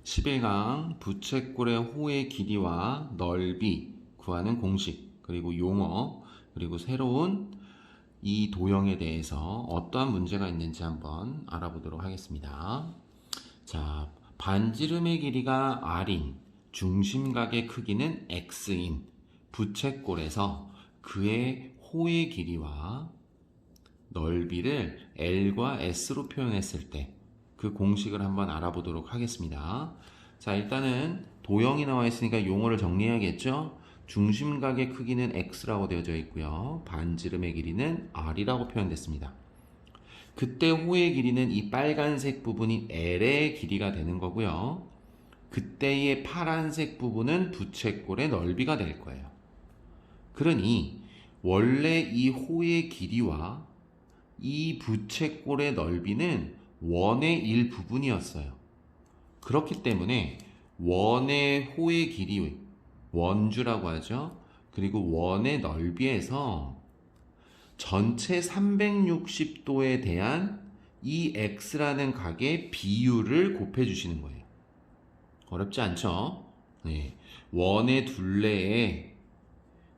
11강 부채꼴의 호의 길이와 넓이 구하는 공식, 그리고 용어, 그리고 새로운 이 도형에 대해서 어떠한 문제가 있는지 한번 알아보도록 하겠습니다. 자, 반지름의 길이가 r인 중심각의 크기는 x인 부채꼴에서 그의 호의 길이와 넓이를 L과 S로 표현했을 때 그 공식을 한번 알아보도록 하겠습니다. 자, 일단은 도형이 나와 있으니까 용어를 정리해야겠죠? 중심각의 크기는 X라고 되어져 있고요. 반지름의 길이는 R이라고 표현됐습니다. 그때 호의 길이는 이 빨간색 부분이 L의 길이가 되는 거고요. 그때의 파란색 부분은 부채꼴의 넓이가 될 거예요. 그러니 원래 이 호의 길이와 이 부채꼴의 넓이는 원의 일부분이었어요. 그렇기 때문에 원의 호의 길이, 원주라고 하죠. 그리고 원의 넓이에서 전체 360도에 대한 이 x라는 각의 비율을 곱해주시는 거예요. 어렵지 않죠? 네. 원의 둘레에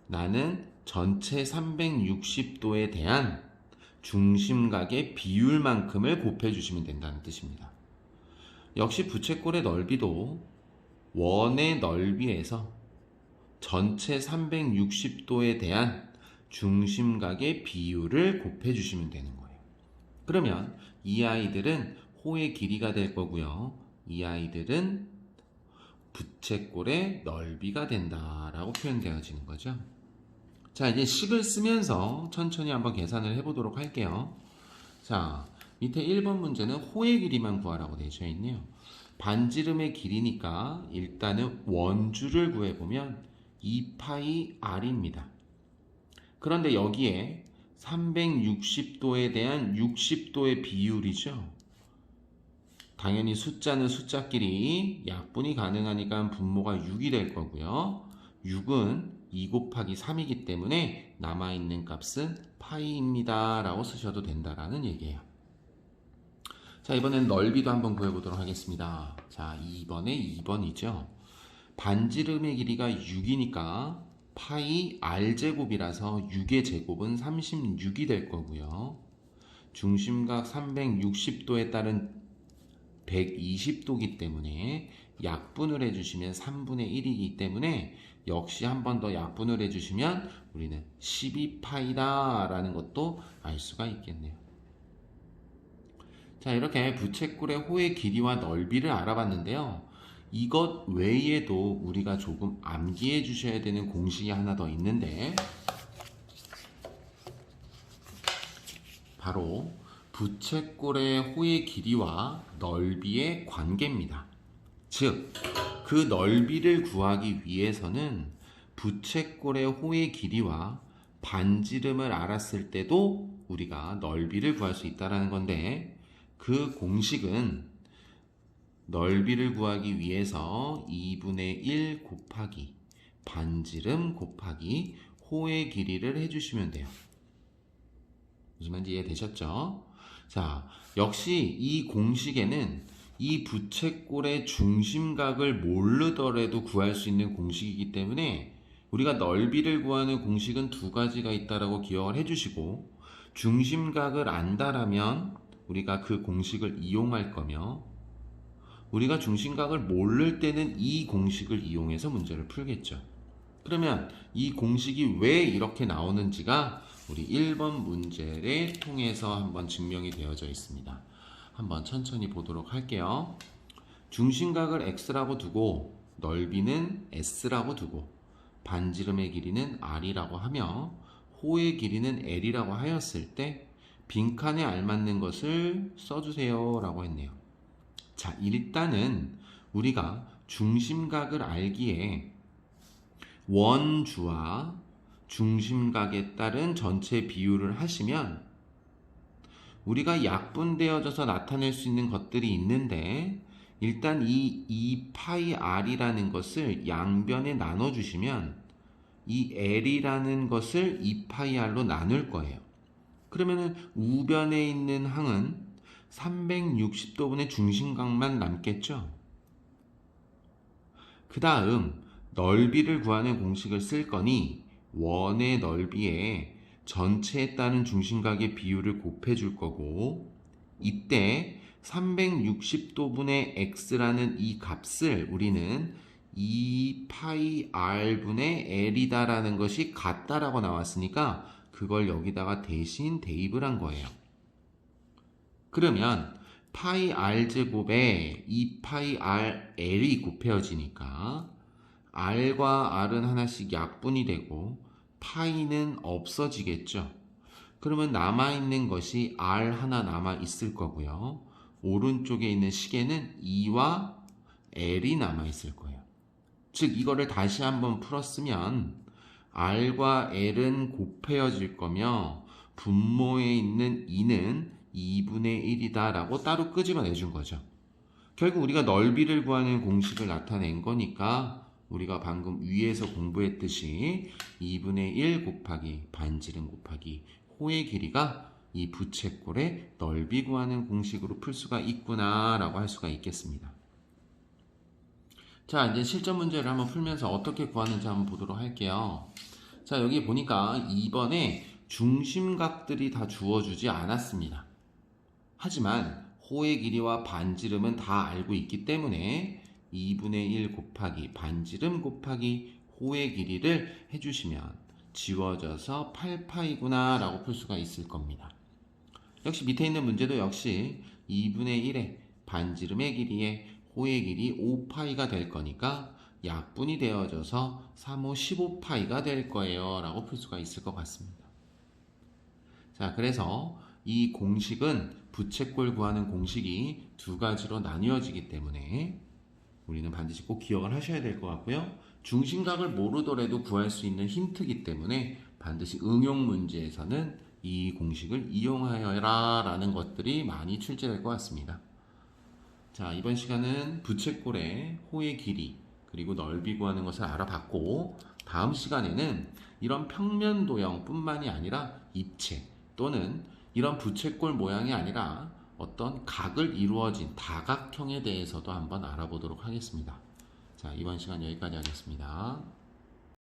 나는 전체 360도에 대한 중심각의 비율만큼을 곱해주시면 된다는 뜻입니다. 역시 부채꼴의 넓이도 원의 넓이에서 전체 360도에 대한 중심각의 비율을 곱해주시면 되는 거예요. 그러면 이 아이들은 호의 길이가 될 거고요. 이 아이들은 부채꼴의 넓이가 된다라고 표현되어지는 거죠. 자, 이제 식을 쓰면서 천천히 한번 계산을 해보도록 할게요. 자, 밑에 1번 문제는 호의 길이만 구하라고 되어 있네요. 반지름의 길이니까 일단은 원주를 구해보면 2파이 r입니다. 그런데 여기에 360도에 대한 60도의 비율이죠. 당연히 숫자는 숫자끼리 약분이 가능하니까 분모가 6이 될 거고요. 6은 2 곱하기 3이기 때문에 남아있는 값은 파이입니다 라고 쓰셔도 된다라는 얘기예요. 자, 이번엔 넓이도 한번 구해보도록 하겠습니다. 자, 2번에 2번이죠. 반지름의 길이가 6이니까 파이 r제곱이라서 6의 제곱은 36이 될 거고요. 중심각 360도에 따른 120도이기 때문에 약분을 해주시면 3분의 1이기 때문에 역시 한 번 더 약분을 해주시면 우리는 12파이다 라는 것도 알 수가 있겠네요. 자, 이렇게 부채꼴의 호의 길이와 넓이를 알아봤는데요. 이것 외에도 우리가 조금 암기해 주셔야 되는 공식이 하나 더 있는데 바로 부채꼴의 호의 길이와 넓이의 관계입니다. 즉, 그 넓이를 구하기 위해서는 부채꼴의 호의 길이와 반지름을 알았을 때도 우리가 넓이를 구할 수 있다는 건데 그 공식은 넓이를 구하기 위해서 2분의 1 곱하기 반지름 곱하기 호의 길이를 해주시면 돼요. 무슨 말인지 이해되셨죠? 자, 역시 이 공식에는 이 부채꼴의 중심각을 모르더라도 구할 수 있는 공식이기 때문에 우리가 넓이를 구하는 공식은 두 가지가 있다라고 기억을 해주시고 중심각을 안다라면 우리가 그 공식을 이용할 거며 우리가 중심각을 모를 때는 이 공식을 이용해서 문제를 풀겠죠. 그러면 이 공식이 왜 이렇게 나오는지가 우리 1번 문제를 통해서 한번 증명이 되어져 있습니다. 한번 천천히 보도록 할게요. 중심각을 x라고 두고 넓이는 s라고 두고 반지름의 길이는 r이라고 하며 호의 길이는 l이라고 하였을 때 빈칸에 알맞는 것을 써주세요 라고 했네요. 자, 일단은 우리가 중심각을 알기에 원주와 중심각에 따른 전체 비율을 하시면 우리가 약분되어져서 나타낼 수 있는 것들이 있는데 일단 이 2파이 r이라는 것을 양변에 나눠주시면 이 l이라는 것을 2파이 r로 나눌 거예요. 그러면은 우변에 있는 항은 360도분의 중심각만 남겠죠. 그 다음 넓이를 구하는 공식을 쓸 거니 원의 넓이에 전체에 따른 중심각의 비율을 곱해 줄 거고, 이때 360도분의 x라는 이 값을 우리는 2파이 r분의 l이다 라는 것이 같다라고 나왔으니까 그걸 여기다가 대신 대입을 한 거예요. 그러면 파이 r제곱에 2파이 rl이 곱해져지니까 r과 r은 하나씩 약분이 되고 파이는 없어지겠죠. 그러면 남아있는 것이 r 하나 남아있을 거고요. 오른쪽에 있는 식에는 2와 l이 남아있을 거예요. 즉 이거를 다시 한번 풀었으면 r과 l은 곱해져질 거며 분모에 있는 2는 2분의 1이다 라고 따로 끄집어내 준 거죠. 결국 우리가 넓이를 구하는 공식을 나타낸 거니까 우리가 방금 위에서 공부했듯이 2분의 1 곱하기 반지름 곱하기 호의 길이가 이 부채꼴의 넓이 구하는 공식으로 풀 수가 있구나 라고 할 수가 있겠습니다. 자, 이제 실전 문제를 한번 풀면서 어떻게 구하는지 한번 보도록 할게요. 자, 여기 보니까 2번에 중심각들이 다 주어주지 않았습니다. 하지만 호의 길이와 반지름은 다 알고 있기 때문에 2분의 1 곱하기 반지름 곱하기 호의 길이를 해주시면 지워져서 8파이구나 라고 풀 수가 있을 겁니다. 역시 밑에 있는 문제도 역시 2분의 1의 반지름의 길이에 호의 길이 5파이가 될 거니까 약분이 되어져서 3, 5, 15파이가 될 거예요 라고 풀 수가 있을 것 같습니다. 자, 그래서 이 공식은 부채꼴 구하는 공식이 두 가지로 나뉘어지기 때문에 우리는 반드시 꼭 기억을 하셔야 될 것 같고요. 중심각을 모르더라도 구할 수 있는 힌트이기 때문에 반드시 응용 문제에서는 이 공식을 이용하여라 라는 것들이 많이 출제될 것 같습니다. 자, 이번 시간은 부채꼴의 호의 길이 그리고 넓이 구하는 것을 알아봤고, 다음 시간에는 이런 평면 도형 뿐만이 아니라 입체 또는 이런 부채꼴 모양이 아니라 어떤 각을 이루어진 다각형에 대해서도 한번 알아보도록 하겠습니다. 자, 이번 시간 여기까지 하겠습니다.